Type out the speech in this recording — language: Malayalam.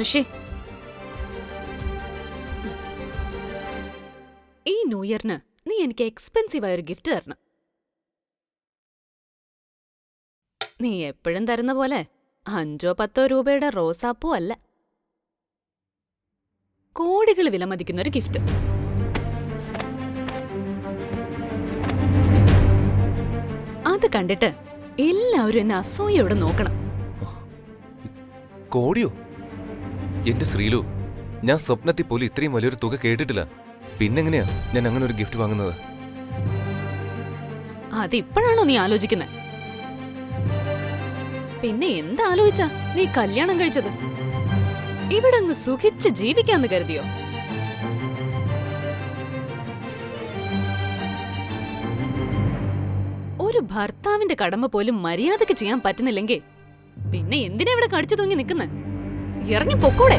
ഋഷി, ഈ ന്യൂ ഇയറിന് നീ എനിക്ക് എക്സ്പെൻസീവ് ആയൊരു ഗിഫ്റ്റ് തരണം. നീ എപ്പോഴും തരുന്ന പോലെ 5-10 രൂപയുടെ റോസാപ്പൂ അല്ല, കോടികൾ വിലമതിക്കുന്ന ഒരു ഗിഫ്റ്റ്. അത് കണ്ടിട്ട് എല്ലാവരും എന്നെ അസൂയോടെ നോക്കണം. കോടിയോ? എന്റെ ശ്രീലു, ഞാൻ സ്വപ്നത്തിൽ പോലും ഇത്രയും വലിയൊരു തുക കേട്ടിട്ടില്ല. പിന്നെങ്ങനെയാ ഞാൻ അങ്ങനെ ഒരു ഗിഫ്റ്റ് വാങ്ങുന്നത്? അതിപ്പോഴാണോ നീ ആലോചിക്കുന്നത്? പിന്നെ എന്താലോചിച്ചാ നീ കല്യാണം കഴിച്ചത്? ഇവിടെ അങ്ങ് സുഖിച്ച് ജീവിക്കാന്ന് കരുതിയോ? ഒരു ഭർത്താവിന്റെ കടമ പോലും മര്യാദക്ക് ചെയ്യാൻ പറ്റുന്നില്ലെങ്കിൽ പിന്നെ എന്തിനാ ഇവിടെ കടിച്ചു തൂങ്ങി നിൽക്കുന്നെ? ഇറങ്ങി പൊക്കൂടെ?